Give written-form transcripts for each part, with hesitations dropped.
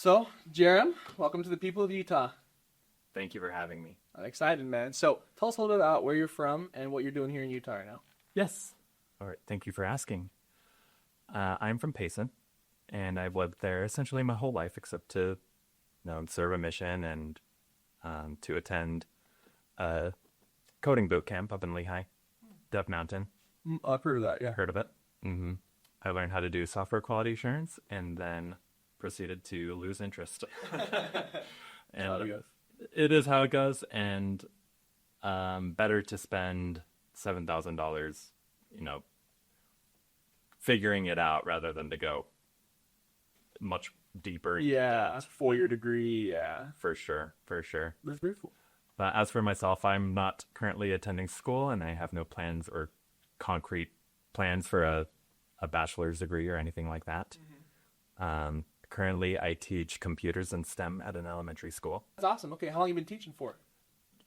So, Jarom, welcome to the people of Utah. Thank you for having me. I'm excited, man. So, tell us a little bit about where you're from and what you're doing here in Utah right now. Yes. All right. Thank you for asking. I'm from Payson, and I've lived there essentially my whole life, except to, serve a mission and to attend a coding boot camp up in Lehigh, Dev Mountain. I've heard of that, yeah. Heard of it? Mm-hmm. I learned how to do software quality assurance, and then proceeded to lose interest. And it is how it goes, and better to spend $7,000, figuring it out rather than to go much deeper. Yeah, 4-year degree, yeah. For sure. That's very cool. But as for myself, I'm not currently attending school, and I have no plans or concrete plans for a bachelor's degree or anything like that. Mm-hmm. Currently, I teach computers and STEM at an elementary school. That's awesome. Okay, how long have you been teaching for?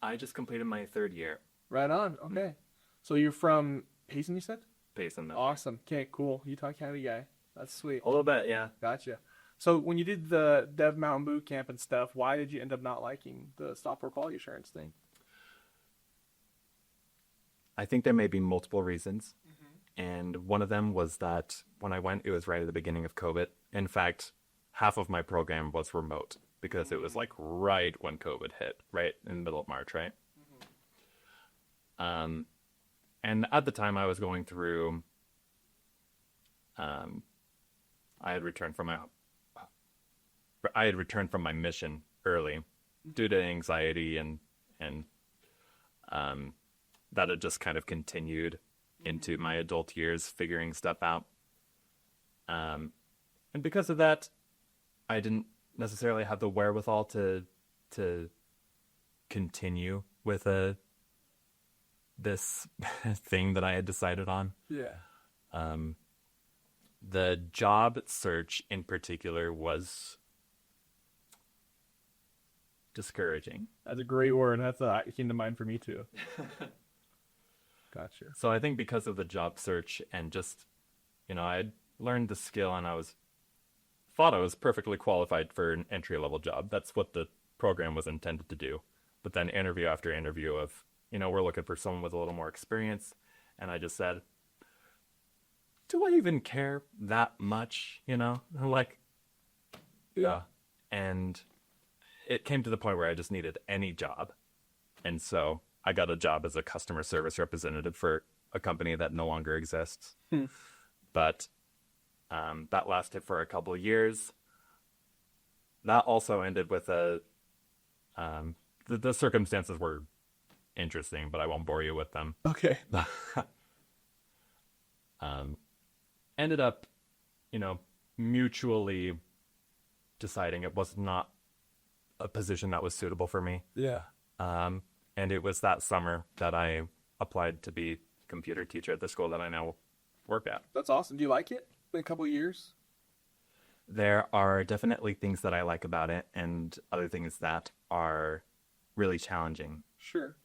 I just completed my 3rd year. Right on. Okay. So you're from Payson, you said? Payson. Awesome. Okay, cool. Utah County guy. That's sweet. A little bit, yeah. Gotcha. So when you did the Dev Mountain Boot Camp and stuff, why did you end up not liking the software quality assurance thing? I think there may be multiple reasons. Mm-hmm. And one of them was that when I went, it was right at the beginning of COVID. In fact, half of my program was remote because it was like right when COVID hit, right in the middle of March, right? Mm-hmm. And at the time I was going through, I had returned from my mission early due to anxiety and that had just kind of continued into my adult years, figuring stuff out. And because of that, I didn't necessarily have the wherewithal to continue with this thing that I had decided on. Yeah. The job search in particular was discouraging. That's a great word. It came to mind for me too. Gotcha. So I think because of the job search and just, I had learned the skill and thought I was perfectly qualified for an entry-level job. That's what the program was intended to do. But then interview after interview of, we're looking for someone with a little more experience. And I just said, do I even care that much? Like, yeah. And it came to the point where I just needed any job. And so I got a job as a customer service representative for a company that no longer exists. But that lasted for a couple of years. That also ended with the circumstances were interesting, but I won't bore you with them. Okay. Ended up, mutually deciding it was not a position that was suitable for me. Yeah. And it was that summer that I applied to be computer teacher at the school that I now work at. That's awesome. Do you like it? Been a couple of years? There are definitely things that I like about it and other things that are really challenging. Sure.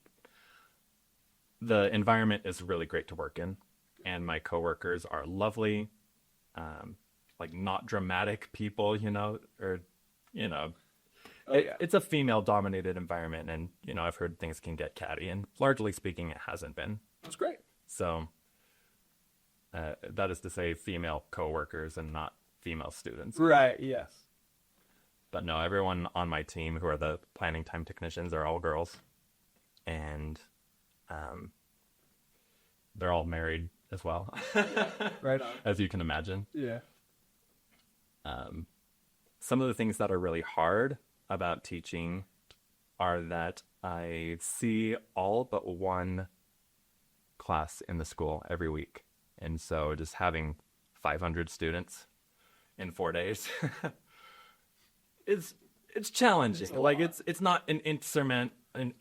The environment is really great to work in, and my coworkers are lovely, not dramatic people, It's a female-dominated environment, and, I've heard things can get catty, and largely speaking, it hasn't been. That's great. So, that is to say female coworkers and not female students. Right, yes. But no, everyone on my team who are the planning time technicians are all girls. And they're all married as well. Right on. As you can imagine. Yeah. Some of the things that are really hard about teaching are that I see all but one class in the school every week. And so just having 500 students in 4 days it's challenging. It's not an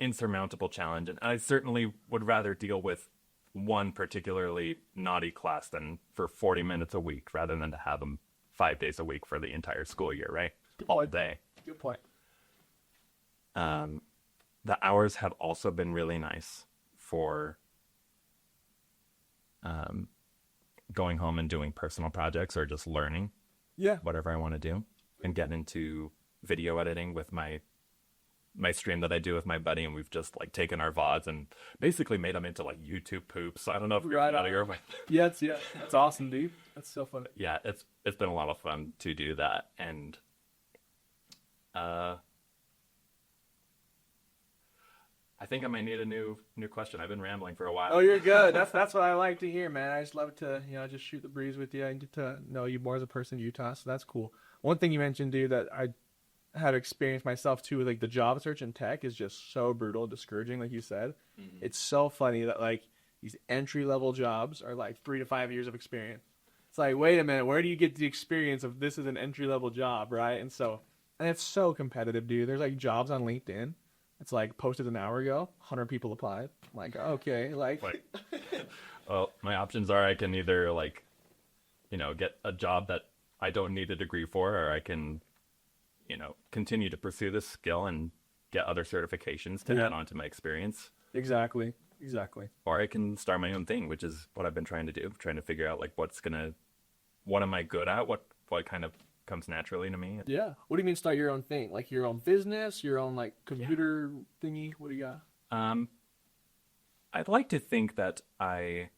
insurmountable challenge. And I certainly would rather deal with one particularly naughty class than for 40 minutes a week rather than to have them 5 days a week for the entire school year, right? All day. Good point. The hours have also been really nice for going home and doing personal projects or just learning Yeah. whatever I want to do and get into video editing with my stream that I do with my buddy, and we've just like taken our VODs and basically made them into like YouTube poops. I don't know if you're Right familiar on. with. Yeah, that's awesome, dude. That's so funny. Yeah, it's been a lot of fun to do that, and I think I might need a new question. I've been rambling for a while. Oh, you're good. That's what I like to hear, man. I just love to, just shoot the breeze with you and get to know you more as a person in Utah. So that's cool. One thing you mentioned, dude, that I had experienced myself too, with like the job search in tech is just so brutal, discouraging, like you said. Mm-hmm. It's so funny that like these entry level jobs are like 3 to 5 years of experience. It's like, wait a minute, where do you get the experience of this is an entry level job, right? And it's so competitive, dude. There's like jobs on LinkedIn. It's like posted an hour ago, 100 people applied. I'm like, okay, like well, my options are I can either like, get a job that I don't need a degree for, or I can, continue to pursue this skill and get other certifications to add on to my experience. Exactly. Or I can start my own thing, which is what I've been trying to do, trying to figure out like what am I good at? What kind of comes naturally to me. Yeah. What do you mean start your own thing? Like your own business, your own like computer thingy? What do you got? I'd like to think that I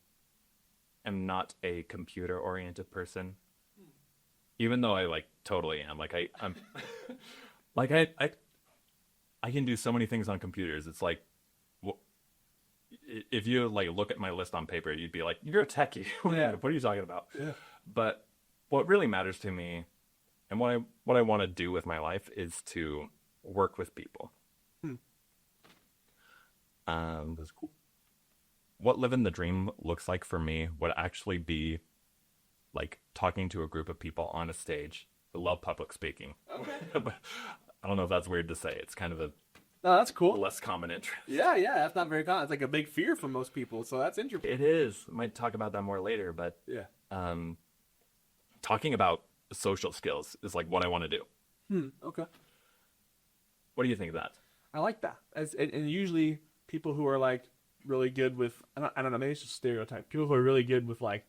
am not a computer oriented person. Even though I like totally am. Like I'm like I can do so many things on computers. It's like if you like look at my list on paper, you'd be like, you're a techie. What are you talking about? Yeah. But what really matters to me and what I want to do with my life is to work with people. That's cool. What living the dream looks like for me would actually be like talking to a group of people on a stage. I love public speaking. Okay. But I don't know if that's weird to say. It's kind of no, that's cool. Less common interest. Yeah, that's not very common. It's like a big fear for most people, so that's interesting. It is. Might talk about that more later, but talking about social skills is like what I want to do. Okay. What do you think of that? I like that. And usually people who are like really good with, I don't know, maybe it's just stereotype. People who are really good with like,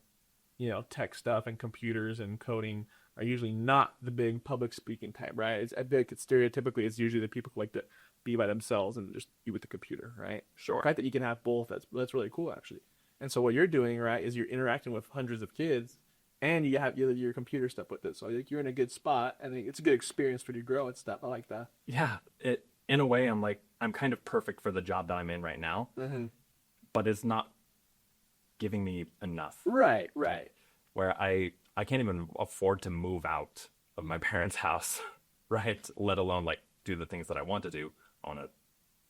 tech stuff and computers and coding are usually not the big public speaking type, right? I feel like stereotypically it's usually the people who like to be by themselves and just be with the computer, right? Sure. The fact that you can have both, that's really cool actually. And so what you're doing, right, is you're interacting with hundreds of kids and you have your computer stuff with it. So like, you're in a good spot and it's a good experience for you to grow and stuff. I like that. Yeah. In a way, I'm kind of perfect for the job that I'm in right now, but it's not giving me enough. Right. Where I can't even afford to move out of my parents' house, right? Let alone like do the things that I want to do. I want to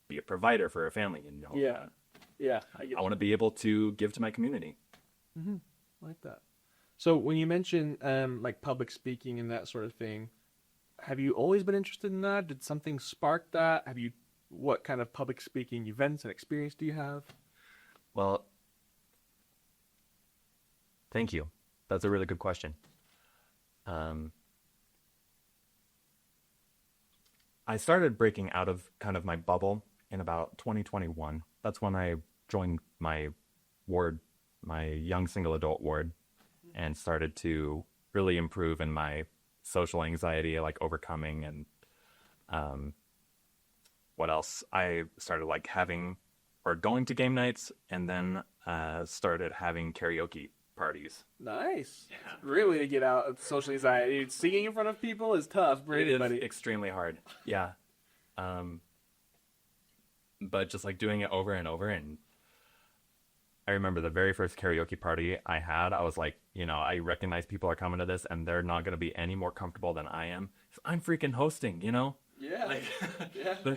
be a provider for a family, Yeah. I want to be able to give to my community. I like that. So when you mention like public speaking and that sort of thing, have you always been interested in that? Did something spark that? What kind of public speaking events and experience do you have? Well, thank you. That's a really good question. I started breaking out of kind of my bubble in about 2021. That's when I joined my ward, my young single adult ward, and started to really improve in my social anxiety, like overcoming. And what else? I started like going to game nights, and then started having karaoke parties. Nice. Yeah. Great way to get out of social anxiety. Singing in front of people is tough for anybody. It is extremely hard. Yeah. But just like doing it over and over. And I remember the very first karaoke party I had, I was like, I recognize people are coming to this and they're not going to be any more comfortable than I am. So I'm freaking hosting, Yeah. Like, yeah.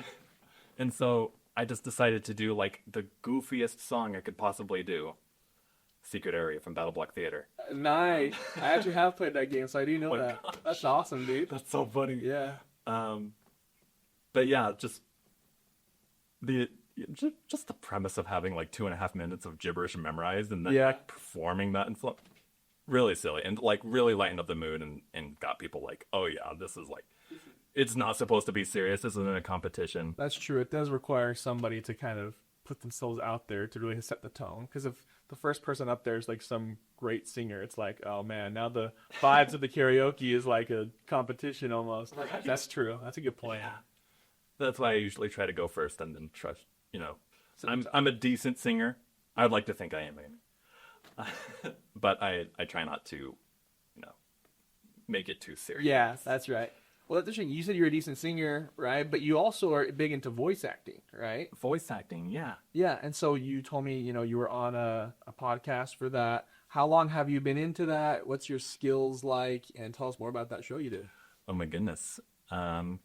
And so I just decided to do like the goofiest song I could possibly do. Secret Area from Battle Block Theater. Nice. I actually have played that game, so I do know that. Gosh. That's awesome, dude. That's so funny. Yeah. But yeah, just the premise of having like 2.5 minutes of gibberish memorized and then performing that and really silly and like really lightened up the mood and got people like, oh yeah, this is like, it's not supposed to be serious. This isn't a competition. That's true. It does require somebody to kind of put themselves out there to really set the tone. Because if the first person up there is like some great singer, it's like, oh man, now the vibes of the karaoke is like a competition almost. That's true. That's a good point. Yeah. That's why I usually try to go first and then trust, you know. So I'm a decent singer. I'd like to think I am. But I try not to, you know, make it too serious. yeah, that's right. Well, that's interesting. You said you're a decent singer, right? But you also are big into voice acting, right? Voice acting, yeah. Yeah, and so you told me, you were on a podcast for that. How long have you been into that? What's your skills like? And tell us more about that show you did. Oh my goodness. I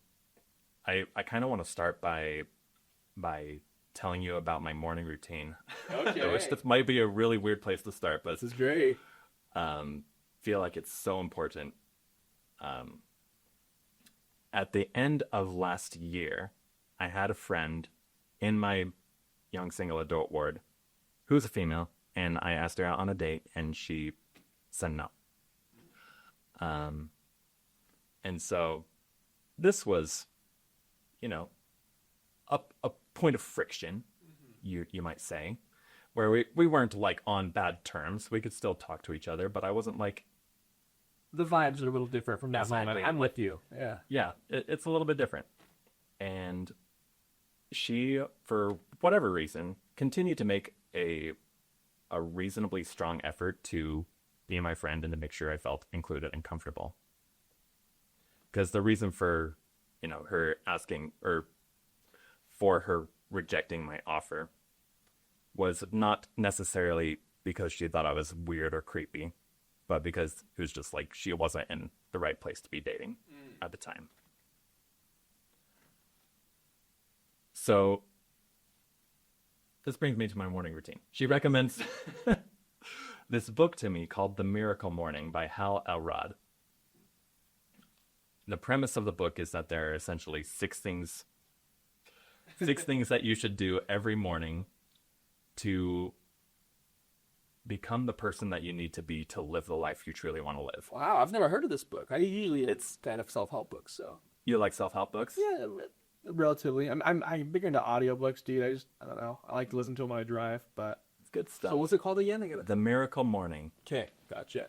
kind of want to start by telling you about my morning routine. Okay. I wish this might be a really weird place to start, but This is great. feel like it's so important. At the end of last year, I had a friend in my young single adult ward who's a female, and I asked her out on a date, and she said no. And so this was, you know, a point of friction, you might say, where we weren't like on bad terms. We could still talk to each other, but I wasn't like, The vibes are a little different from that Exactly. moment. I'm with you. Yeah. yeah, it's a little bit different. And she, for whatever reason, continued to make a reasonably strong effort to be my friend and to make sure I felt included and comfortable. Because the reason for, you know, her asking, or for her rejecting my offer, was not necessarily because she thought I was weird or creepy, but because it was just like she wasn't in the right place to be dating at the time. So this brings me to my morning routine. She recommends this book to me called The Miracle Morning by Hal Elrod. The premise of the book is that there are essentially six things that you should do every morning to become the person that you need to be to live the life you truly want to live. Wow, I've never heard of this book. It's kind of self-help books, so You like self-help books? yeah, relatively. I'm bigger into audiobooks, dude. I don't know. I like to listen to them when I drive, but It's good stuff. so what's it called again? The Miracle Morning. Okay, gotcha.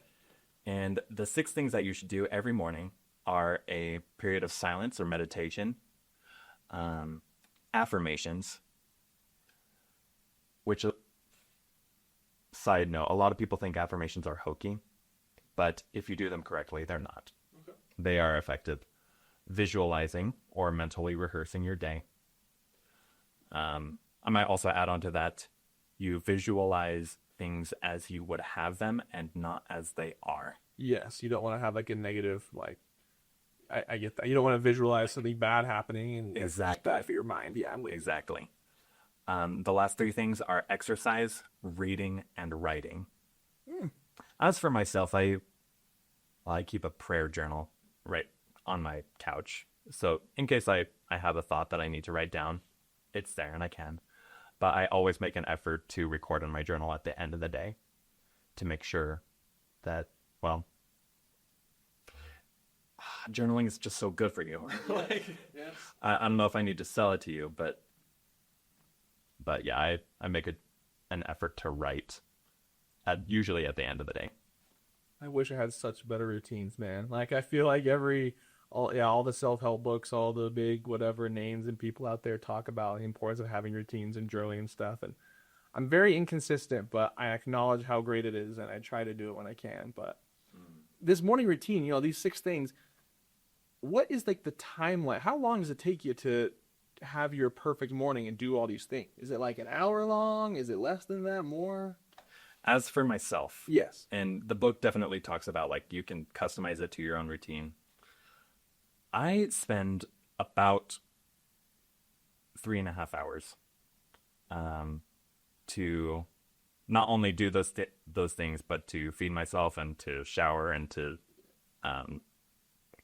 And the six things that you should do every morning are a period of silence or meditation, affirmations, which, side note, a lot of people think affirmations are hokey, but if you do them correctly, they're not. Okay. They are effective. Visualizing or mentally rehearsing your day. I might also add on to that, you visualize things as you would have them and not as they are. Yes, you don't want to have like a negative, like, I get that. You don't want to visualize something bad happening and it's Exactly. bad for your mind. Yeah, I'm with you. Exactly. The last three things are exercise, reading, and writing. As for myself, I keep a prayer journal right on my couch. So in case I have a thought that I need to write down, it's there and I can. But I always make an effort to record in my journal at the end of the day to make sure that, well, journaling is just so good for you. Like, Yes. I don't know if I need to sell it to you, but yeah, I make an effort to write usually at the end of the day. I wish I had such better routines, man. Like I feel like all the self-help books, all the big whatever names and people out there talk about the importance of having routines and journaling and stuff. And I'm very inconsistent, but I acknowledge how great it is, and I try to do it when I can. But this morning routine, these six things. What is like the timeline? How long does it take you to have your perfect morning and do all these things? Is it like an hour long? Is it less than that? More? As for myself, Yes. and the book definitely talks about like you can customize it to your own routine. I spend about 3.5 hours to not only do those things, but to feed myself and to shower and to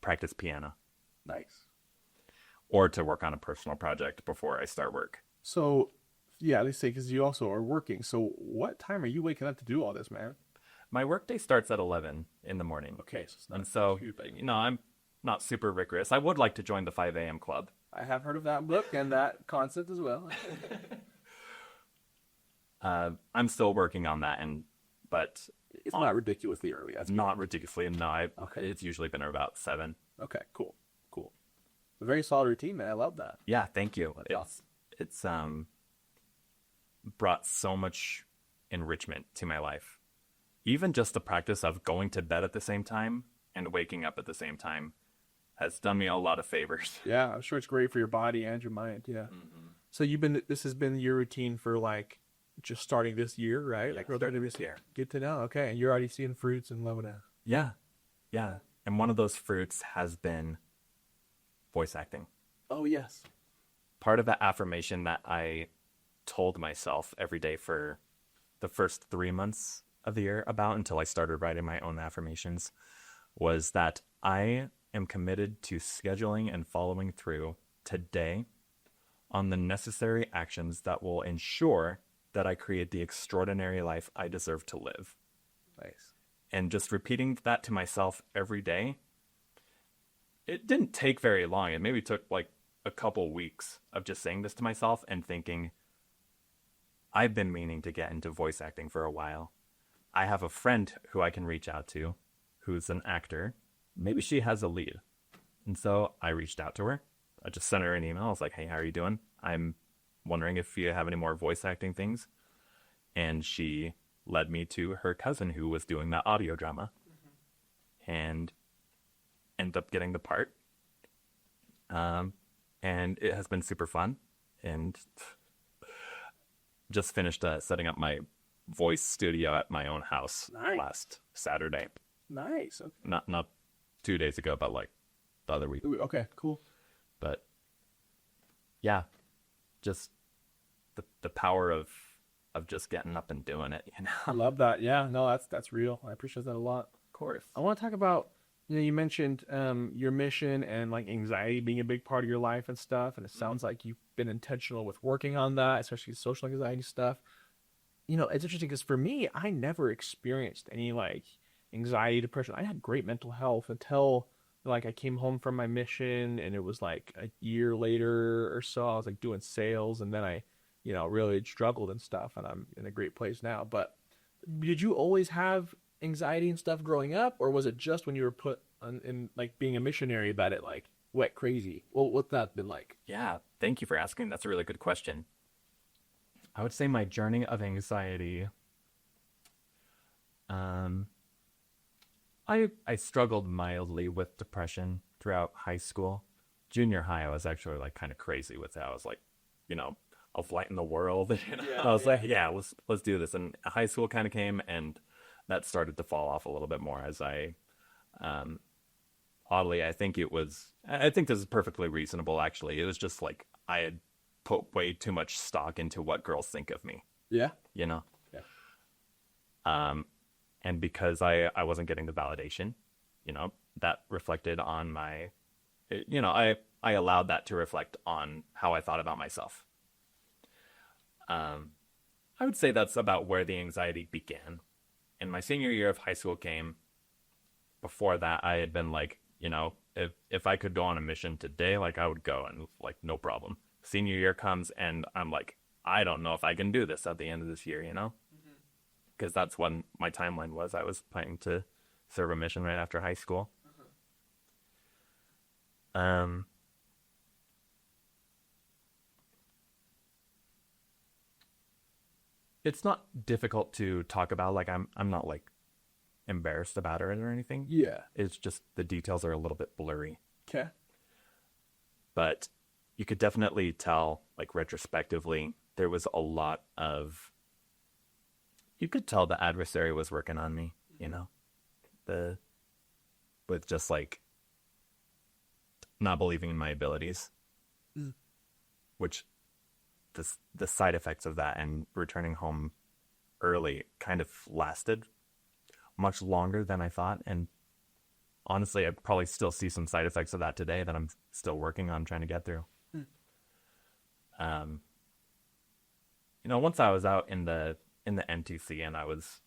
practice piano Nice. or to work on a personal project before I start work. So, yeah, they say because you also are working. So, what time are you waking up to do all this, man? My workday starts at 11 in the morning. Okay, so it's not And so, huge, but I'm not super rigorous. I would like to join the 5 a.m. club. I have heard of that book and that concept as well. I'm still working on that, but It's not ridiculously early. That's not ridiculously. No, Okay. it's usually been about 7. okay. Cool. Cool. A very solid routine, man. I love that. Yeah, thank you. awesome. It's brought so much enrichment to my life. Even just the practice of going to bed at the same time and waking up at the same time has done me a lot of favors. Yeah, I'm sure it's great for your body and your mind. Yeah. So this has been your routine for like just starting this year, right? Like starting this year. Good to know. Okay, and you're already seeing fruits and loving it. Yeah, yeah. And one of those fruits has been voice acting. Oh yes. Part of the affirmation that I told myself every day for the first 3 months of the year about until I started writing my own affirmations was that I am committed to scheduling and following through today on the necessary actions that will ensure that I create the extraordinary life I deserve to live. Nice. And just repeating that to myself every day, it didn't take very long. It maybe took like a couple weeks of just saying this to myself and thinking, I've been meaning to get into voice acting for a while. I have a friend who I can reach out to who's an actor. Maybe she has a lead. And so I reached out to her. I just sent her an email. I was like, hey, how are you doing? I'm wondering if you have any more voice acting things. And she led me to her cousin who was doing that audio drama and ended up getting the part. And it has been super fun. And just finished setting up my voice studio at my own house last Saturday. Nice. Okay. Not 2 days ago, but like the other week. Okay. Cool. But yeah, just the power of just getting up and doing it, you I know. love that. Yeah. No, that's real. I appreciate that a lot. Of course. I want to talk about, you mentioned your mission and like anxiety being a big part of your life and stuff. And it sounds like you've been intentional with working on that, especially social anxiety stuff. It's interesting because for me, I never experienced any like anxiety, depression. I had great mental health until like I came home from my mission, and it was like a year later or so, I was like doing sales, and then I, really struggled and stuff, and I'm in a great place now. But did you always have anxiety and stuff growing up, or was it just when you were put in like being a missionary that it like went crazy? Well, what's that been like? Yeah, thank you for asking. That's a really good question. I would say my journey of anxiety, I struggled mildly with depression throughout high school. Junior high, I was actually like kind of crazy with it. I was like, I'll lighten the world. Yeah, I was like, yeah, let's do this. And high school kind of came, and that started to fall off a little bit more as I, oddly, I think this is perfectly reasonable. Actually, it was just like I had put way too much stock into what girls think of me. Yeah. Yeah. And because I wasn't getting the validation, that reflected on my, I allowed that to reflect on how I thought about myself. I would say that's about where the anxiety began. And my senior year of high school came. Before that, I had been like, if I could go on a mission today, like I would go, and like no problem. Senior year comes, and I'm like, I don't know if I can do this at the end of this year, because that's when my timeline was. I was planning to serve a mission right after high school. It's not difficult to talk about. Like I'm not like embarrassed about it or anything. Yeah. It's just the details are a little bit blurry. Okay. But you could definitely tell, like retrospectively, there was a lot of. You could tell the adversary was working on me, with just like not believing in my abilities, which the side effects of that and returning home early kind of lasted much longer than I thought. And honestly, I probably still see some side effects of that today that I'm still working on trying to get through. Once I was out in the NTC and I was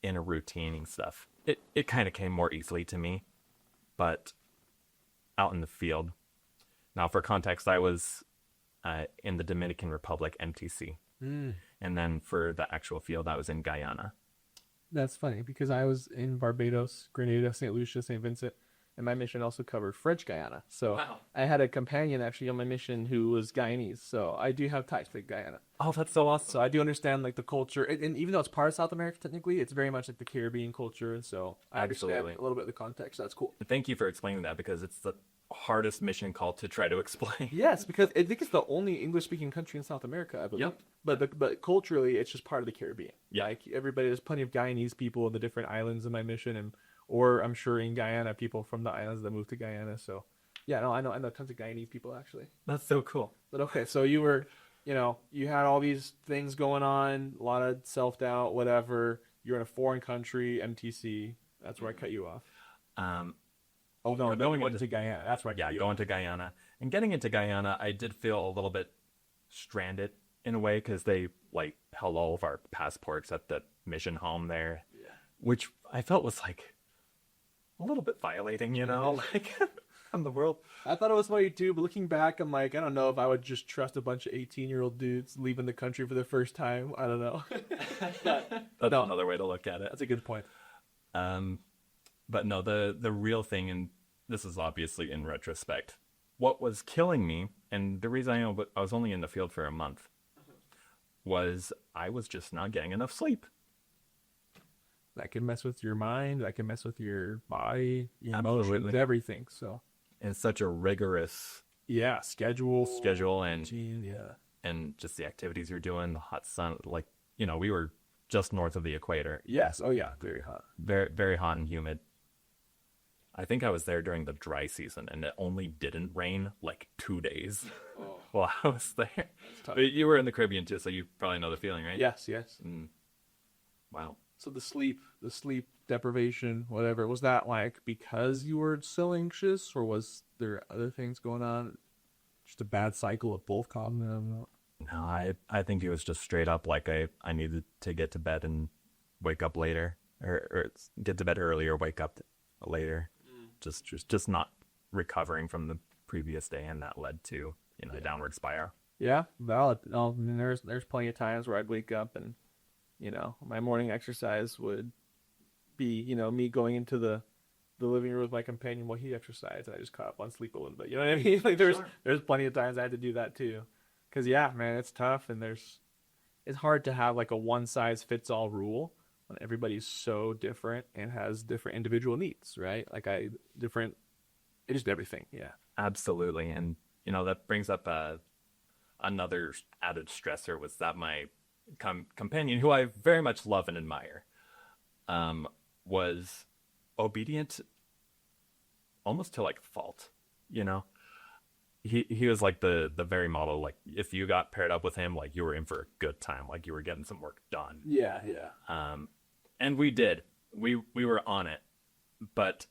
in a routine and stuff, it kind of came more easily to me. But out in the field, now for context, I was in the Dominican Republic MTC. And And then for the actual field, I was in Guyana. That's funny because I was in Barbados, Grenada, St. Lucia, St. Vincent, and my mission also covered French Guyana. So Wow. I had a companion actually on my mission who was Guyanese. So I do have ties to Guyana. Oh, that's so awesome. So I do understand like the culture, and even though it's part of South America technically, it's very much like the Caribbean culture. And so I understand Absolutely. a little bit of the context. That's cool. Thank you for explaining that because it's the hardest mission call to try to explain. Yes, because I think it's the only English-speaking country in South America, I believe. Yep. But culturally, it's just part of the Caribbean. Yeah. Like everybody, there's plenty of Guyanese people in the different islands in my mission, or I'm sure in Guyana, people from the islands that moved to Guyana. So, yeah, no, I know tons of Guyanese people actually. That's so cool. But okay, so you were, you had all these things going on, a lot of self-doubt, whatever. You're in a foreign country, MTC. That's where I cut you off. Oh no, going into Guyana. That's right. Yeah, going to Guyana. And getting into Guyana, I did feel a little bit stranded in a way because they like held all of our passports at the mission home there, which I felt was like a little bit violating, like on the world. I thought it was funny too, but looking back, I'm like, I don't know if I would just trust a bunch of 18-year-old dudes leaving the country for the first time. I don't know. That's another way to look at it. That's a good point. But no, the real thing, and this is obviously in retrospect, what was killing me, and the reason I know but I was only in the field for a month, was I was just not getting enough sleep. That can mess with your mind. That can mess with your body, your Absolutely. emotions, everything. So, And such a rigorous yeah, schedule. and Yeah. and just the activities you're doing, the hot sun, like, we were just north of the equator. Yes. Oh yeah, very hot. Very, very hot and humid. I think I was there during the dry season, and it only didn't rain like 2 days while I was there. tough. But you were in the Caribbean too, so you probably know the feeling, right? Yes. Yes. Wow. So the sleep deprivation, whatever, was that like because you were so anxious, or was there other things going on? Just a bad cycle of both causing them. No, I think it was just straight up like I needed to get to bed and wake up later, or get to bed earlier, wake up later. Just not recovering from the previous day, and that led to a downward spiral. Yeah, valid. I mean, there's plenty of times where I'd wake up and my morning exercise would be me going into the living room with my companion while he exercised, and I just caught up on sleep a little bit. You know what I mean? Like there's plenty of times I had to do that too, because yeah, man, it's tough, and it's hard to have like a one size fits all rule when everybody's so different and has different individual needs, right? Like it's just everything. Yeah, Absolutely, and that brings up another added stressor was that my companion, who I very much love and admire, was obedient almost to like fault. He was like the very model, like if you got paired up with him, like you were in for a good time, like you were getting some work done. yeah. And we did. We were on it, but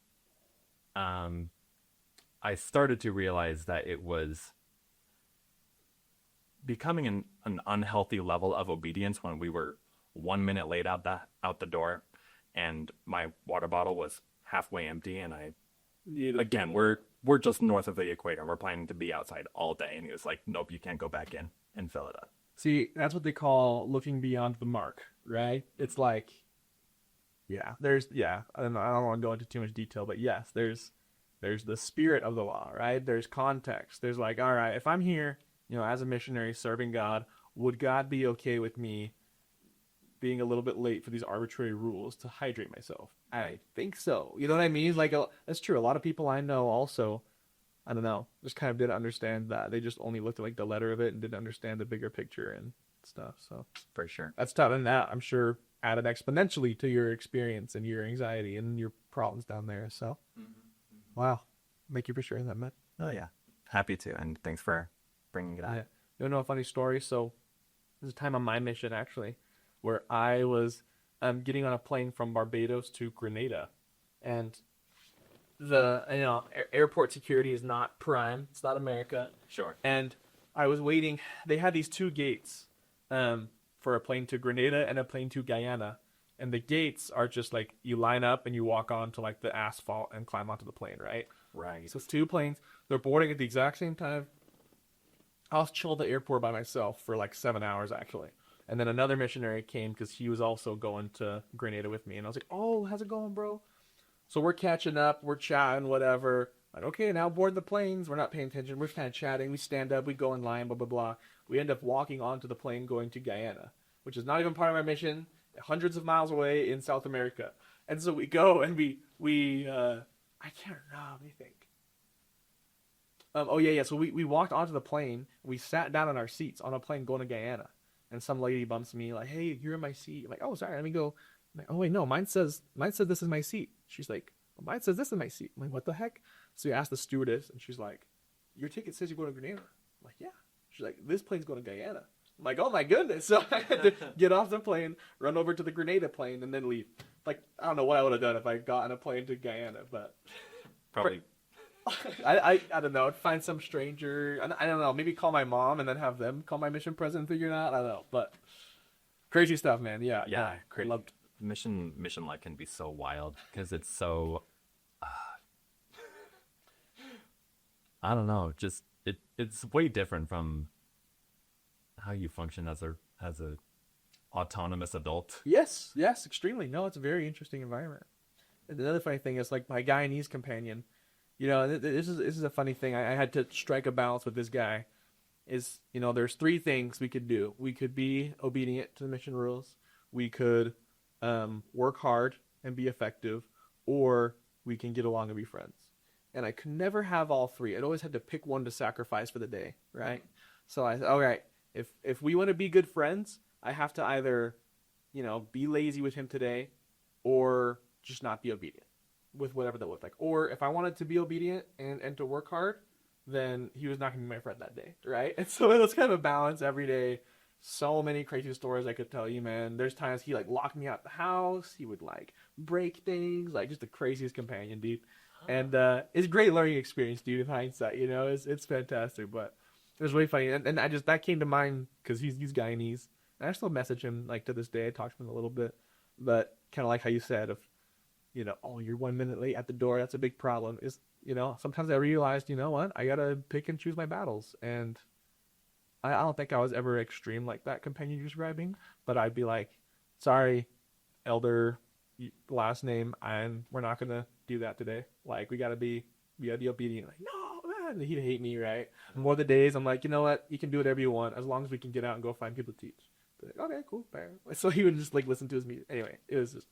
I started to realize that it was becoming an unhealthy level of obedience when we were 1 minute late out the door, and my water bottle was halfway empty, and again we're just north of the equator, and we're planning to be outside all day, and he was like, nope, you can't go back in and fill it up. See, that's what they call looking beyond the mark, right? It's like, I don't want to go into too much detail, but yes, there's the spirit of the law, right? There's context. There's like, all right, if I'm here, as a missionary serving God, would God be okay with me being a little bit late for these arbitrary rules to hydrate myself? I think so. You know what I mean? Like, that's true. A lot of people I know also, I don't know, just kind of didn't understand that. They just only looked at like the letter of it and didn't understand the bigger picture and stuff. So For sure. that's tough. And that, I'm sure, added exponentially to your experience and your anxiety and your problems down there. So, wow. Thank you for sharing that, Matt. Oh yeah, happy to, and thanks for bringing it up. Yeah. You know a funny story? So there's a time on my mission actually where I was getting on a plane from Barbados to Grenada, and the airport security is not prime. It's not America. Sure. And I was waiting. They had these two gates for a plane to Grenada and a plane to Guyana. And the gates are just like you line up and you walk onto like the asphalt and climb onto the plane, right? Right. So it's two planes. They're boarding at the exact same time. I was chilled at the airport by myself for like 7 hours actually. And then another missionary came because he was also going to Grenada with me. And I was like, oh, how's it going, bro? So we're catching up, we're chatting, whatever. Like, okay, now board the planes. We're not paying attention. We're kind of chatting. We stand up, we go in line, blah, blah, blah. We end up walking onto the plane going to Guyana, which is not even part of our mission, hundreds of miles away in South America. And so we go and I can't remember, let me think. Oh, yeah. So we walked onto the plane. We sat down in our seats on a plane going to Guyana. And some lady bumps me like, hey, you're in my seat. I'm like, oh, sorry, let me go. I'm like, oh, wait, no, mine says this is my seat. She's like, well, mine says this is my seat. I'm like, what the heck? So we asked the stewardess, and she's like, your ticket says you're going to Grenada. I'm like, yeah. She's like, this plane's going to Guyana. I'm like, oh my goodness. So I had to get off the plane, run over to the Grenada plane, and then leave. Like, I don't know what I would have done if I got on a plane to Guyana, but Probably. I don't know. I'd find some stranger. I don't know. Maybe call my mom and then have them call my mission president and figure it out. I don't know. But crazy stuff, man. Yeah. Yeah, I loved mission life can be so wild because it's so I don't know, just it's way different from how you function as a autonomous adult. Yes, extremely. No, it's a very interesting environment. And another funny thing is like my Guyanese companion, this is a funny thing. I had to strike a balance with this guy. Is there's three things we could do. We could be obedient to the mission rules. We could work hard and be effective, or we can get along and be friends. And I could never have all three. I'd always had to pick one to sacrifice for the day, right? So I said, all right, if we want to be good friends, I have to either, be lazy with him today, or just not be obedient with whatever that looked like. Or if I wanted to be obedient and to work hard, then he was not going to be my friend that day, right? And so it was kind of a balance every day. So many crazy stories I could tell you, man. There's times he locked me out the house. He would break things, just the craziest companion, dude. And it's a great learning experience, dude. In hindsight, it's fantastic. But it was really funny, and I just that came to mind because he's Guyanese, and I still message him to this day. I talked to him a little bit, but kind of like how you said, of oh, you're 1 minute late at the door. That's a big problem. Is sometimes I realized, what, I gotta pick and choose my battles, and I don't think I was ever extreme like that companion you're describing, but I'd be like, sorry, elder, last name, and we're not gonna do that today. We gotta be obedient. Like, no, man, he'd hate me, right? More the days I'm like, you know what, you can do whatever you want as long as we can get out and go find people to teach. Like, okay, cool, fair. So he would just listen to his music. Anyway, it was just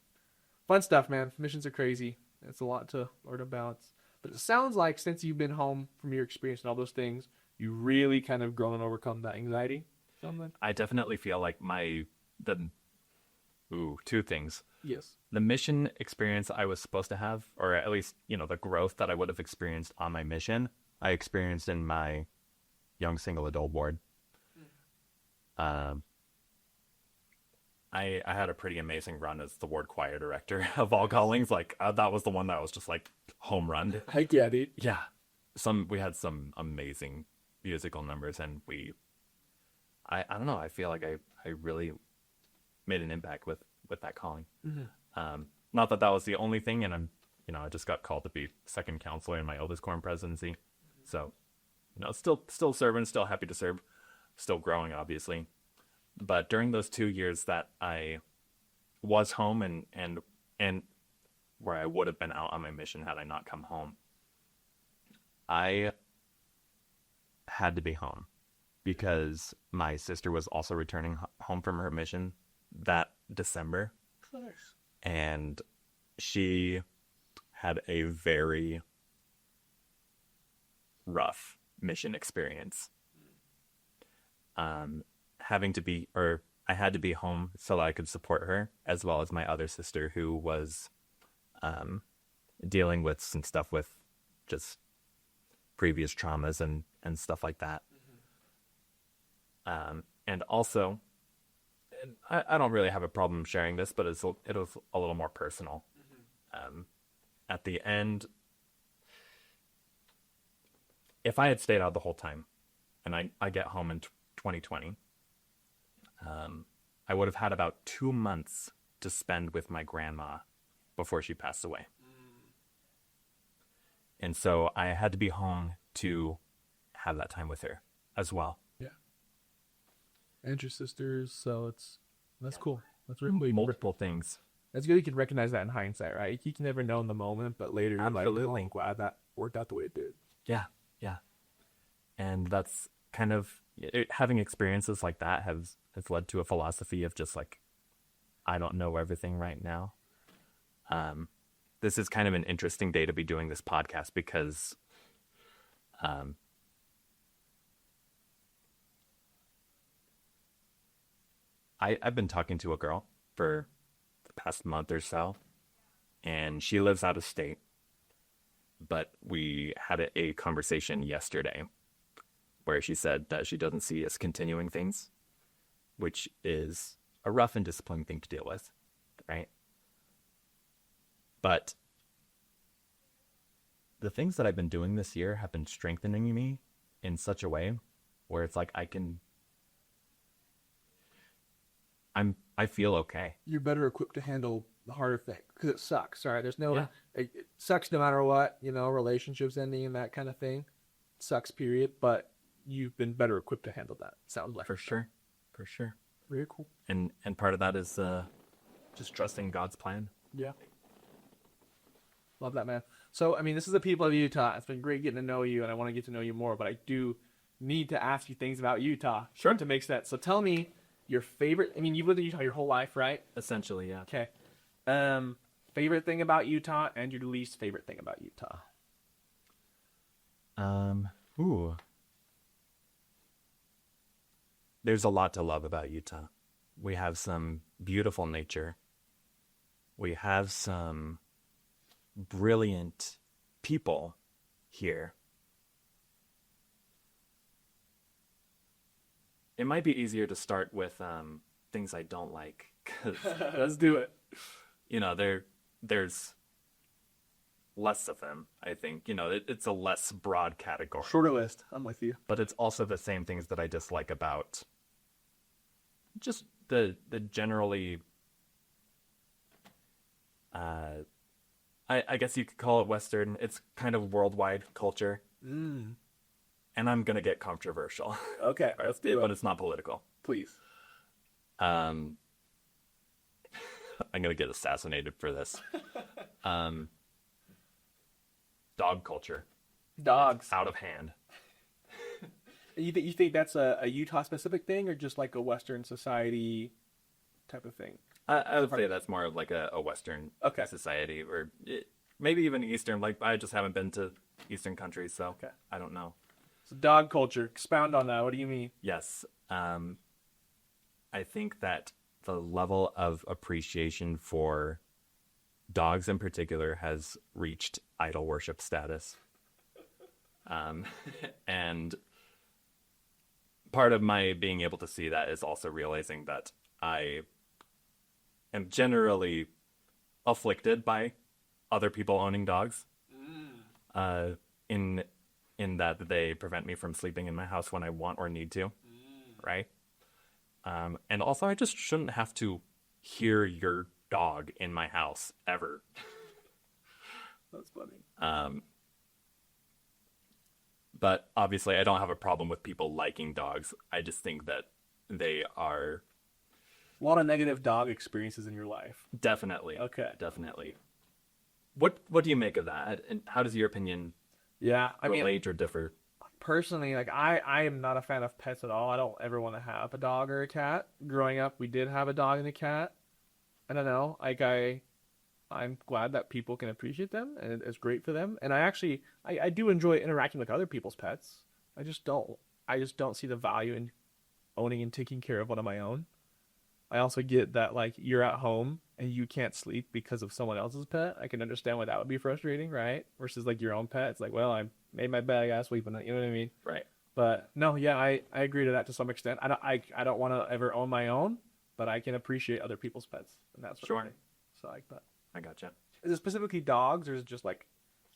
fun stuff, man. Missions are crazy. It's a lot to learn about. But it sounds like since you've been home from your experience and all those things, you really kind of grown and overcome that anxiety. Something. I definitely feel like two things. Yes. The mission experience I was supposed to have, or at least, the growth that I would have experienced on my mission, I experienced in my young single adult ward. I had a pretty amazing run as the ward choir director of all callings. That was the one that was just home run. Heck yeah, dude. Yeah. We had some amazing musical numbers, and I don't know, I feel like I really made an impact with that calling. Mm-hmm. Not that was the only thing, and I just got called to be second counselor in my eldest quorum presidency. So, still serving, still happy to serve, still growing, obviously. But during those 2 years that I was home and where I would have been out on my mission had I not come home, I had to be home because my sister was also returning home from her mission that December. Nice. And she had a very rough mission experience. I had to be home so that I could support her, as well as my other sister who was dealing with some stuff with just previous traumas and stuff like that. Mm-hmm. And also, I don't really have a problem sharing this, but it was a little more personal. Mm-hmm. At the end, if I had stayed out the whole time, and I get home in 2020, I would have had about 2 months to spend with my grandma before she passed away. And so I had to be home to have that time with her as well. Yeah. and your sisters. So that's cool. That's really Multiple things. That's good. You can recognize that in hindsight, right? You can never know in the moment, but later you're like, Absolutely. "Oh, I'm glad that worked out the way it did." Yeah, yeah. And that's kind of having experiences like that has led to a philosophy of just like, I don't know everything right now. This is kind of an interesting day to be doing this podcast because I've been talking to a girl for the past month or so, and she lives out of state. But we had a conversation yesterday where she said that she doesn't see us continuing things, which is a rough and disappointing thing to deal with, right? But the things that I've been doing this year have been strengthening me in such a way where it's like I feel okay. You're better equipped to handle the harder thing because it sucks. All right, there's no, Yeah. it sucks no matter what. Relationships ending and that kind of thing, sucks. Period. But you've been better equipped to handle that. Sounds like For sure. For sure. very cool. And part of that is just trusting God's plan. Yeah. Love that, man. So, I mean, this is the people of Utah. It's been great getting to know you, and I want to get to know you more, but I do need to ask you things about Utah. Sure. To make sense. So tell me your favorite, I mean, you've lived in Utah your whole life, right? Essentially, yeah. Okay. Favorite thing about Utah and your least favorite thing about Utah? Ooh. There's a lot to love about Utah. We have some beautiful nature. We have some brilliant people here. It might be easier to start with things I don't like, because Let's do it. there's less of them. I think it's a less broad category, Shorter list. I'm with you. but it's also the same things that I dislike about just the generally. I guess you could call it Western. It's kind of worldwide culture. And I'm going to get controversial. Okay, let's do But it. it's not political. Please. I'm going to get assassinated for this. Dog culture. Dogs. Out of hand. You think that's a Utah specific thing or just like a Western society type of thing? I would say that's more of like a Western Okay. society, or maybe even Eastern. Like, I just haven't been to Eastern countries, so Okay. I don't know. So dog culture. Expound on that. What do you mean? Yes. I think that the level of appreciation for dogs in particular has reached idol worship status. And part of my being able to see that is also realizing that I am generally afflicted by other people owning dogs. In that they prevent me from sleeping in my house when I want or need to, right? And also, I just shouldn't have to hear your dog in my house ever. That's funny. But obviously, I don't have a problem with people liking dogs. I just think that they are A lot of negative dog experiences in your life. definitely, Okay. definitely. What do you make of that? And how does your opinion Yeah, I mean, relate or differ? personally, like I am not a fan of pets at all. I don't ever want to have a dog or a cat. Growing up, we did have a dog and a cat. I don't know, like I'm glad that people can appreciate them and it's great for them. And I do enjoy interacting with other people's pets. I just don't see the value in owning and taking care of one of my own. I also get that like you're at home and you can't sleep because of someone else's pet. I can understand why that would be frustrating, right? Versus like your own pet. It's like, well, I made my bed, I gotta sleep in it. You know what I mean? Right. But no, yeah, I agree to that to some extent. I don't want to ever own my own, but I can appreciate other people's pets and that's Sure. So I like that. I gotcha. Is it specifically dogs or is it just like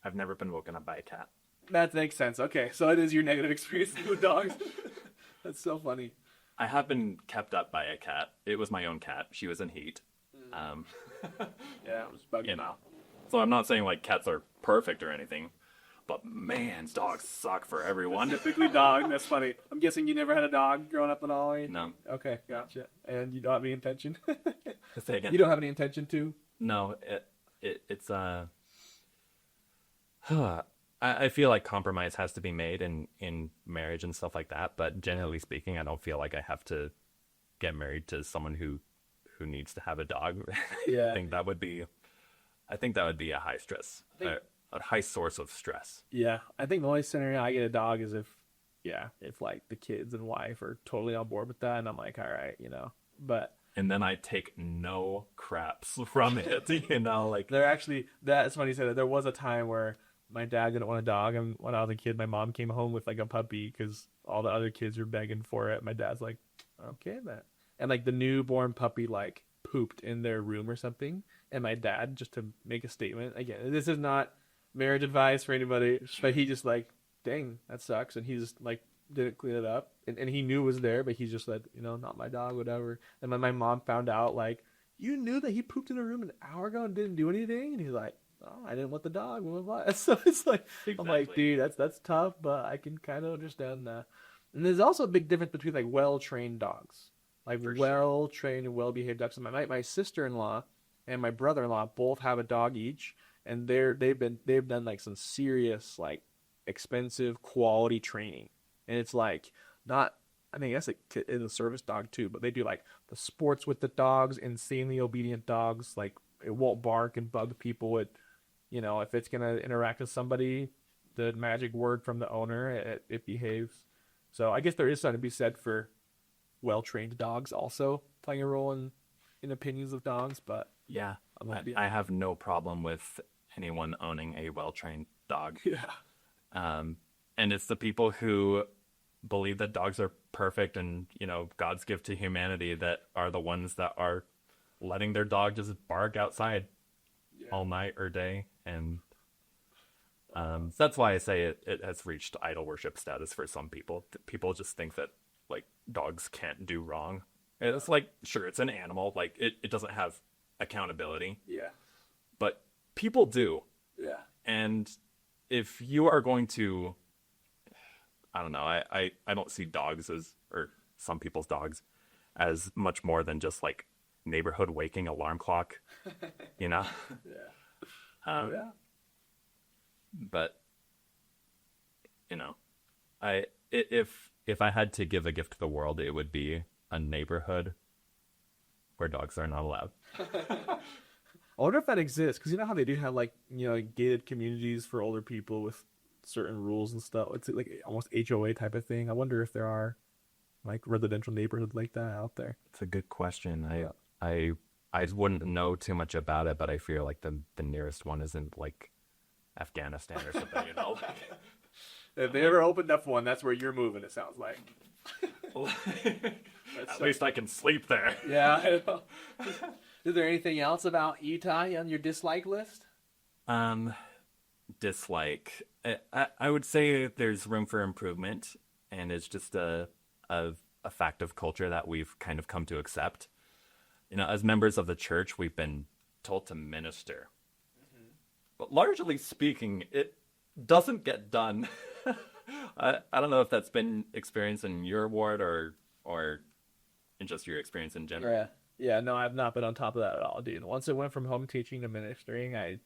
I've never been woken up by a cat. that makes sense? Okay, so it is your negative experience with dogs. That's so funny. I have been kept up by a cat. It was my own cat. She was in heat. Yeah, it was bugging You me. know. So I'm not saying like cats are perfect or anything, But man, dogs suck for everyone. Typically dog. That's funny. I'm guessing you never had a dog growing up at all. Eh? No. Okay, gotcha. And you don't have any intention. Say again. You don't have any intention to. No, it's I feel like compromise has to be made in marriage and stuff like that, but generally speaking, I don't feel like I have to get married to someone who needs to have a dog. Yeah. I think that would be a high stress, a high source of stress. Yeah, I think the only scenario I get a dog is if like the kids and wife are totally on board with that, and I'm like, all right, but. And then I take no craps from it, like that's funny you said that. There was a time where my dad didn't want a dog, and when I was a kid, my mom came home with like a puppy because all the other kids were begging for it. My dad's like, okay, then. And like the newborn puppy like pooped in their room or something, and my dad, just to make a statement, again, this is not marriage advice for anybody, but he just like, dang, that sucks, and he just like didn't clean it up, and he knew it was there, but he just said, not my dog, whatever. And then my mom found out, like, you knew that he pooped in a room an hour ago and didn't do anything, and he's like, oh, I didn't want the dog, blah, blah, blah. So it's like, exactly. I'm like, dude, that's tough, but I can kind of understand that. And there's also a big difference between like well-trained dogs, like well-trained and well-behaved dogs. My sister-in-law and my brother-in-law both have a dog each, and they've done like some serious, like, expensive quality training. And it's like I guess it is a service dog too, but they do like the sports with the dogs, insanely obedient dogs. Like it won't bark and bug people. If it's gonna interact with somebody, the magic word from the owner, it behaves. So I guess there is something to be said for well-trained dogs also playing a role in opinions of dogs. But yeah, I have no problem with anyone owning a well-trained dog. Yeah. And it's the people who believe that dogs are perfect and, God's gift to humanity that are the ones that are letting their dog just bark outside all night or day. And that's why I say it has reached idol worship status for some people. People just think that, like, dogs can't do wrong. And it's like, sure, it's an animal. Like, it doesn't have accountability. Yeah. But people do. Yeah. And if you are going to... I don't know. I don't see dogs or some people's dogs as much more than just like neighborhood waking alarm clock, Yeah. Yeah. But if I had to give a gift to the world, it would be a neighborhood where dogs are not allowed. I wonder if that exists, because you know how they do have like gated communities for older people with certain rules and stuff. It's like almost HOA type of thing. I wonder if there are like residential neighborhoods like that out there. It's a good question. I wouldn't know too much about it, but I feel like the nearest one is in like Afghanistan or something. If they ever opened up one, that's where you're moving. It sounds like. At least I can sleep there. Yeah. I know. Is there anything else about Utah on your dislike list? Dislike. I would say there's room for improvement, and it's just a fact of culture that we've kind of come to accept. As members of the church, we've been told to minister. Mm-hmm. But largely speaking, it doesn't get done. I don't know if that's been experienced in your ward or in just your experience in general. Yeah, no, I've not been on top of that at all, dude. Once it went from home teaching to ministering, I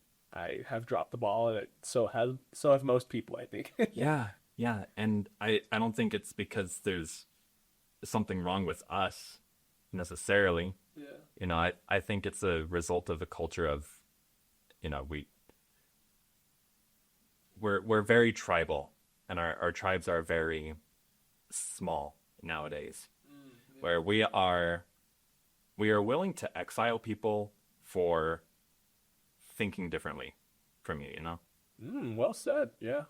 have dropped the ball, and so have most people, I think. Yeah, and I don't think it's because there's something wrong with us necessarily. Yeah. I think it's a result of a culture of, we're very tribal, and our tribes are very small nowadays, where we are willing to exile people for thinking differently from you, Well said. Yeah.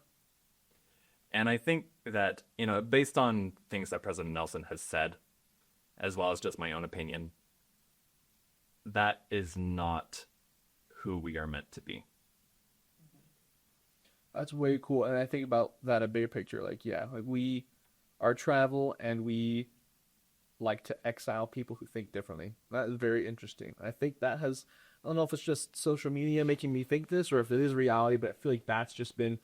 And I think that, based on things that President Nelson has said, as well as just my own opinion, that is not who we are meant to be. That's way cool. And I think about that a bigger picture. Like, we are travel, and we like to exile people who think differently. That is very interesting. I think that has, I don't know if it's just social media making me think this or if it is reality, but I feel like that's just been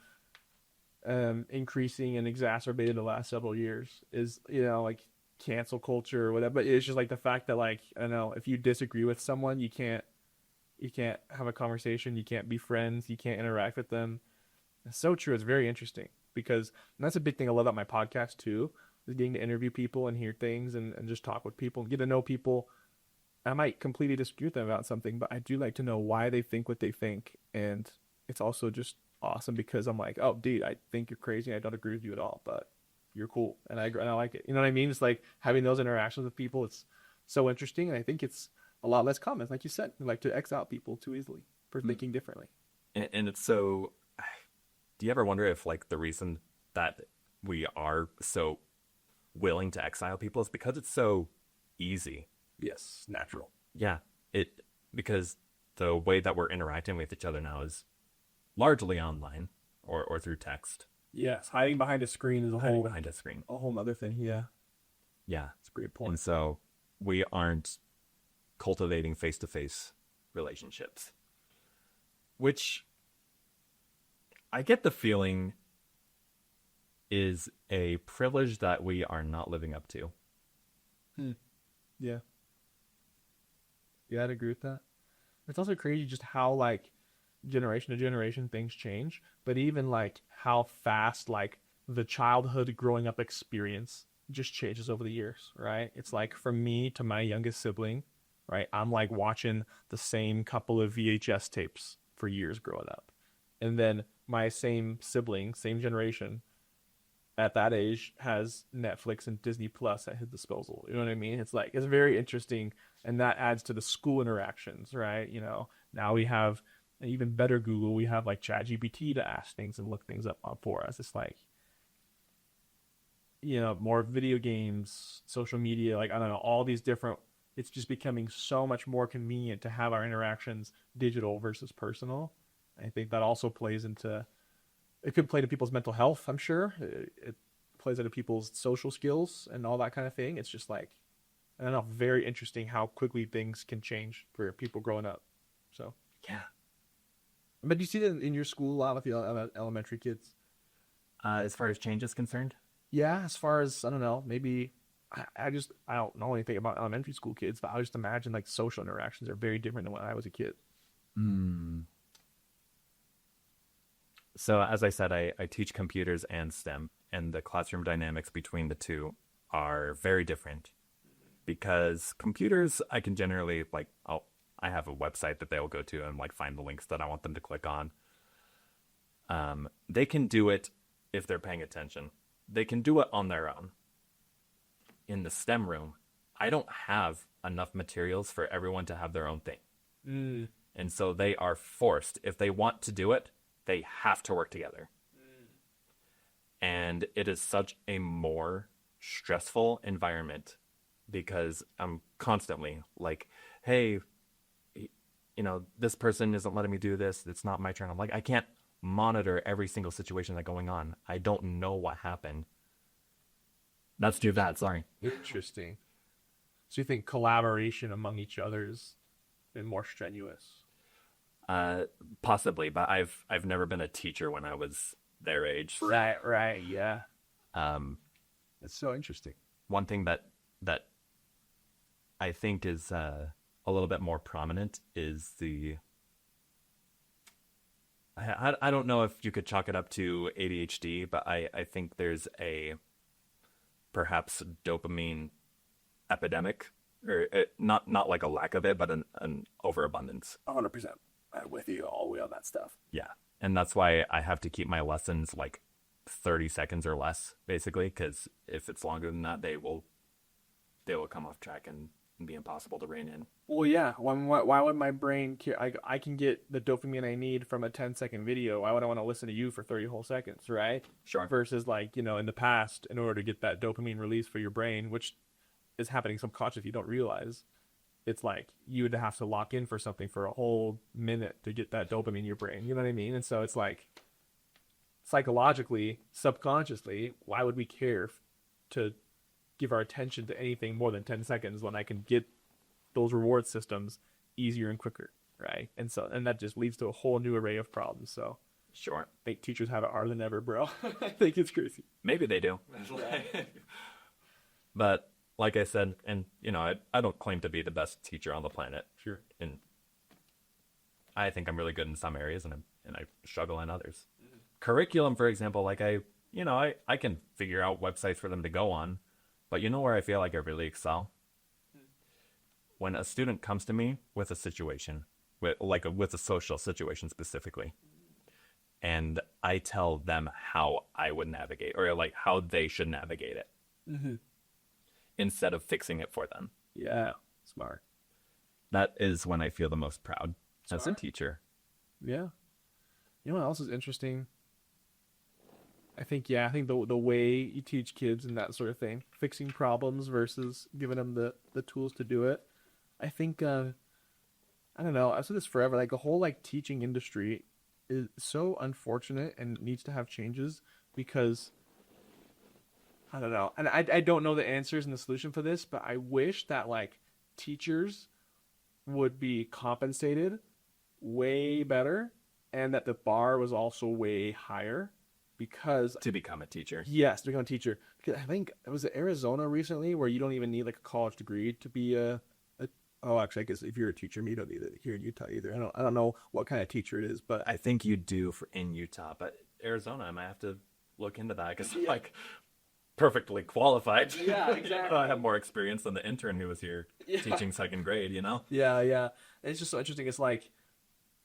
increasing and exacerbated the last several years is, like cancel culture or whatever. But it's just like the fact that, like, I don't know, if you disagree with someone, you can't have a conversation, you can't be friends, you can't interact with them. It's so true. It's very interesting because and that's a big thing I love about my podcast too, is getting to interview people and hear things and just talk with people and get to know people. I might completely disagree with them about something, but I do like to know why they think what they think. And it's also just awesome because I'm like, oh, dude, I think you're crazy. I don't agree with you at all, but you're cool. And I like it. You know what I mean? It's like having those interactions with people. It's so interesting. And I think it's a lot less common. Like you said, we like to X out people too easily for thinking differently. And it's so, do you ever wonder if like the reason that we are so willing to exile people is because it's so easy? Yes, natural. Yeah, because the way that we're interacting with each other now is largely online or through text. Yes, hiding behind a screen is Hiding behind a screen. a whole other thing. Yeah, Yeah. it's a great point. And so we aren't cultivating face-to-face relationships, which I get the feeling is a privilege that we are not living up to. Yeah. Yeah, I'd agree with that. It's also crazy just how like generation to generation things change, but even like how fast like the childhood growing up experience just changes over the years, right? It's like from me to my youngest sibling, right? I'm like watching the same couple of VHS tapes for years growing up. And then my same sibling, same generation, at that age has Netflix and Disney Plus at his disposal. You know what I mean? It's like it's very interesting, and that adds to the school interactions, right? Now we have an even better Google. We have like ChatGPT to ask things and look things up for us. It's like more video games, social media, like I don't know, all these different. It's just becoming so much more convenient to have our interactions digital versus personal. I think that also plays into. It could play to people's mental health, I'm sure. It plays into people's social skills and all that kind of thing. It's just like, I don't know, very interesting how quickly things can change for people growing up. So, Yeah. but do you see that in your school a lot with the elementary kids? As far as change is concerned? Yeah, as far as, I don't know, maybe, I don't know anything about elementary school kids, but I just imagine like social interactions are very different than when I was a kid. So as I said, I teach computers and STEM, and the classroom dynamics between the two are very different because computers, I can generally I have a website that they'll go to and like find the links that I want them to click on. They can do it if they're paying attention. They can do it on their own. In the STEM room, I don't have enough materials for everyone to have their own thing. And so they are forced, if they want to do it, they have to work together. And it is such a more stressful environment because I'm constantly like, hey, this person isn't letting me do this. It's not my turn. I'm like, I can't monitor every single situation that's going on. I don't know what happened. That's too bad. Sorry. Interesting. So you think collaboration among each other has been more strenuous? Possibly, but I've never been a teacher when I was their age. Right, yeah. It's so interesting. One thing that I think is a little bit more prominent is I don't know if you could chalk it up to ADHD, but I think there's a perhaps dopamine epidemic, or not like a lack of it, but an overabundance. 100%. I'm with you all the way on that stuff. Yeah. And that's why I have to keep my lessons like 30 seconds or less, basically, because if it's longer than that, they will come off track and be impossible to rein in. Well, yeah. Why would my brain care? I can get the dopamine I need from a 10-second video. Why would I want to listen to you for 30 whole seconds, right? Sure. Versus like, in the past, in order to get that dopamine release for your brain, which is happening subconsciously, you don't realize. It's like you would have to lock in for something for a whole minute to get that dopamine in your brain. You know what I mean? And so it's like psychologically, subconsciously, why would we care to give our attention to anything more than 10 seconds when I can get those reward systems easier and quicker, right? And that just leads to a whole new array of problems. So Sure. I think teachers have it harder than ever, bro. I think it's crazy. Maybe they do. But like I said, and I don't claim to be the best teacher on the planet. Sure. And I think I'm really good in some areas, and I struggle in others. Curriculum, for example, like I can figure out websites for them to go on, but you know where I feel like I really excel? When a student comes to me with a situation, with a social situation specifically, and I tell them how I would navigate, or like how they should navigate it, instead of fixing it for them. Yeah. Smart. That is when I feel the most proud as a Smart. teacher. Yeah. You know what else is interesting? I think the way you teach kids and that sort of thing, fixing problems versus giving them the tools to do it. I think I don't know, I've said this forever, like the whole like teaching industry is so unfortunate and needs to have changes because I don't know. And I don't know the answers and the solution for this, but I wish that like teachers would be compensated way better and that the bar was also way higher because To become a teacher. yes, to become a teacher. Because I think it was Arizona recently where you don't even need like a college degree to be a oh, actually, I guess if you're a teacher, you don't need it here in Utah either. I don't know what kind of teacher it is, but I think you do in Utah, but Arizona, I might have to look into that because I'm like perfectly qualified. Yeah, exactly. I have more experience than the intern who was here teaching second grade, yeah. And it's just so interesting. It's like,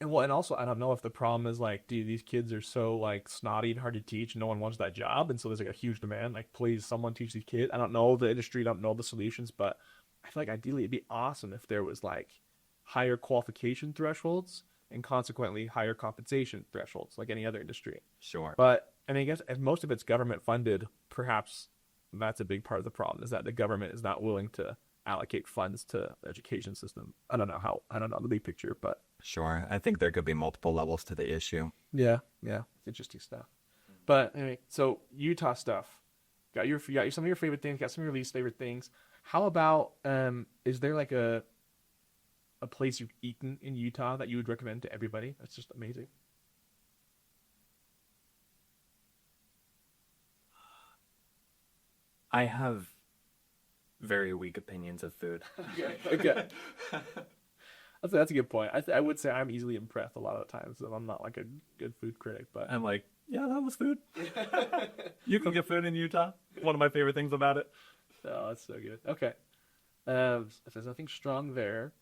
and also I don't know if the problem is like, dude, these kids are so like snotty and hard to teach. No one wants that job, and so there's like a huge demand. Like, please, someone teach these kids. I don't know the industry, don't know the solutions, but I feel like ideally it'd be awesome if there was like higher qualification thresholds and consequently higher compensation thresholds, like any other industry. Sure. But I mean, I guess if most of it's government funded, perhaps that's a big part of the problem is that the government is not willing to allocate funds to the education system. I don't know the big picture, but Sure. I think there could be multiple levels to the issue. yeah, it's interesting stuff. But anyway, so Utah stuff. Got some of your favorite things, got some of your least favorite things. How about is there like a place you've eaten in Utah that you would recommend to everybody? That's just amazing. I have very weak opinions of food. Okay. That's a good point. I would say I'm easily impressed a lot of the times. So I'm not like a good food critic, but I'm like, yeah, that was food. You can get food in Utah. One of my favorite things about it. oh, that's so good. Okay. If there's nothing strong there,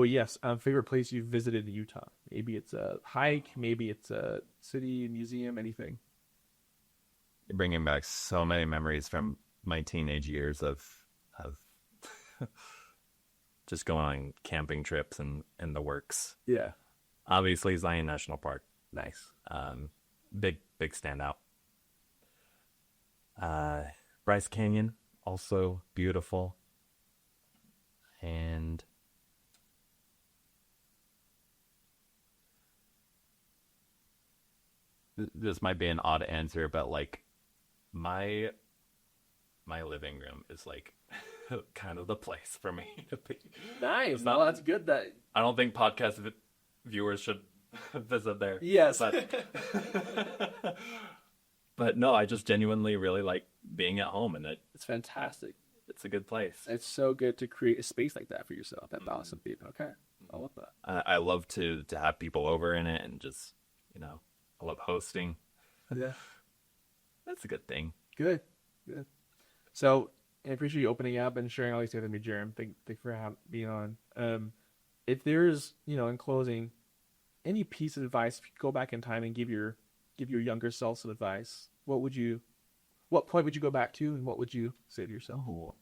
yes. Favorite place you've visited in Utah? Maybe it's a hike. Maybe it's a city, museum, anything. You're bringing back so many memories from my teenage years of just going on camping trips and the works. Yeah. Obviously, Zion National Park. Nice. Big standout. Bryce Canyon, also beautiful. And this might be an odd answer, but like my living room is like kind of the place for me to be. Nice. not- Well, that's good. That I don't think podcast viewers should visit there. yes. But no, I just genuinely really like being at home, and It's fantastic. it's a good place. It's so good to create a space like that for yourself. That's awesome, people. Okay. I love that. I love to have people over in it, and just I love hosting. Yeah. That's a good thing. Good. So I appreciate you opening up and sharing all these things with me, Jarom. Thank for being on. If there's, in closing, any piece of advice, if you could go back in time and give your younger self some advice, what point would you go back to, and what would you say to yourself? Oh.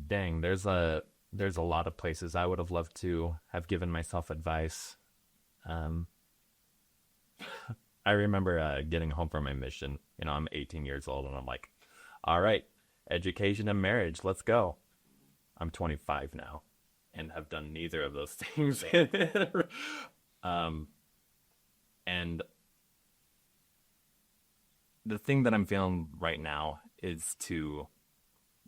Dang, there's a lot of places I would have loved to have given myself advice. I remember getting home from my mission. I'm 18 years old, and I'm like, all right, education and marriage, let's go. I'm 25 now and have done neither of those things. And the thing that I'm feeling right now is to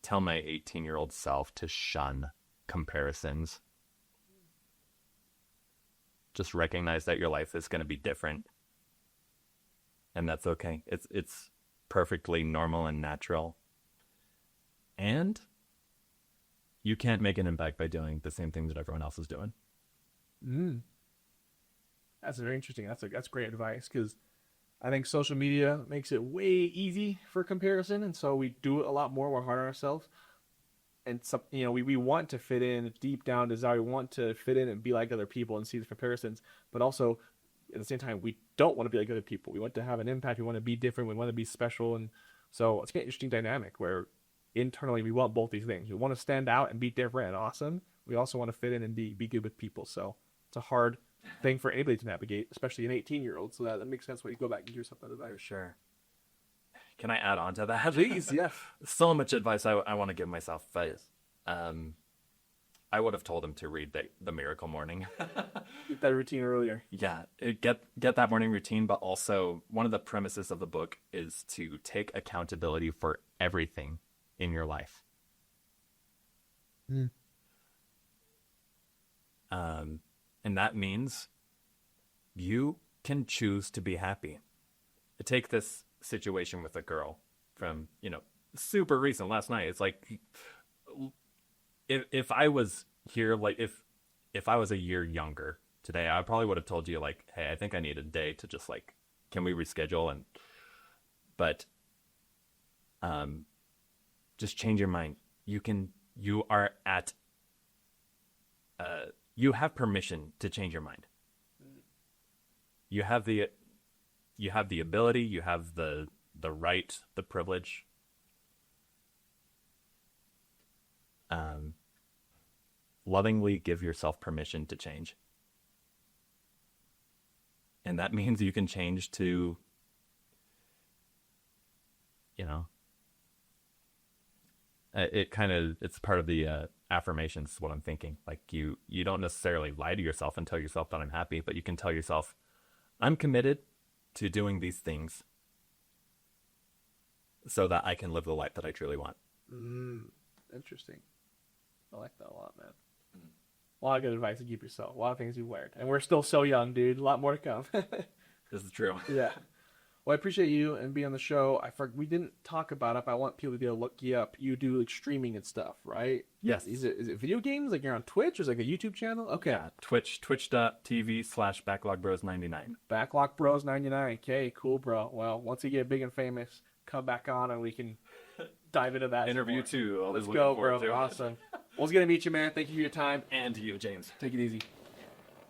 tell my 18-year-old self to shun comparisons. Just recognize that your life is going to be different. And that's okay. It's perfectly normal and natural. And you can't make an impact by doing the same thing that everyone else is doing. That's very interesting. That's great advice, because I think social media makes it way easy for comparison, and so we do it a lot more. We're hard on ourselves, and some, we want to fit in deep down desire. We want to fit in and be like other people and see the comparisons, but also at the same time we don't want to be like other people. We want to have an impact. We want to be different. We want to be special, and so it's an interesting dynamic where internally we want both these things. We want to stand out and be different and awesome. We also want to fit in and be good with people. So it's a hard thing for anybody to navigate, especially an 18-year-old. So that makes sense when you go back and give yourself that advice. For sure. Can I add on to that? Please, yeah. So much advice I want to give myself. But, I would have told him to read the Miracle Morning. Get that routine earlier. Yeah, get that morning routine, but also one of the premises of the book is to take accountability for everything in your life. And that means you can choose to be happy. Take this situation with a girl from, super recent, last night. It's like, if I was here, like if I was a year younger today, I probably would have told you, like, hey, I think I need a day to just, like, can we reschedule? But just change your mind. You have permission to change your mind. You have the ability, you have the right, the privilege. Lovingly give yourself permission to change. And that means you can change to, it's part of the affirmations, what I'm thinking. Like you don't necessarily lie to yourself and tell yourself that I'm happy, but you can tell yourself, I'm committed to doing these things so that I can live the life that I truly want. Interesting. I like that a lot, man. A lot of good advice to keep yourself. A lot of things you've learned. And we're still so young, dude. A lot more to come. This is true. Yeah. Well, I appreciate you and being on the show. We didn't talk about it, but I want people to be able to look you up. You do like streaming and stuff, right? Yes. Is it video games? Like you're on Twitch? Or is it like a YouTube channel? Okay. Yeah, twitch.tv/BacklogBros99. Backlog Bros 99. Okay, cool, bro. Well, once you get big and famous, come back on and we can dive into that. Interview more. too. Let's go, bro. Awesome. Well, it's good to meet you, man. Thank you for your time. And to you, James. Take it easy.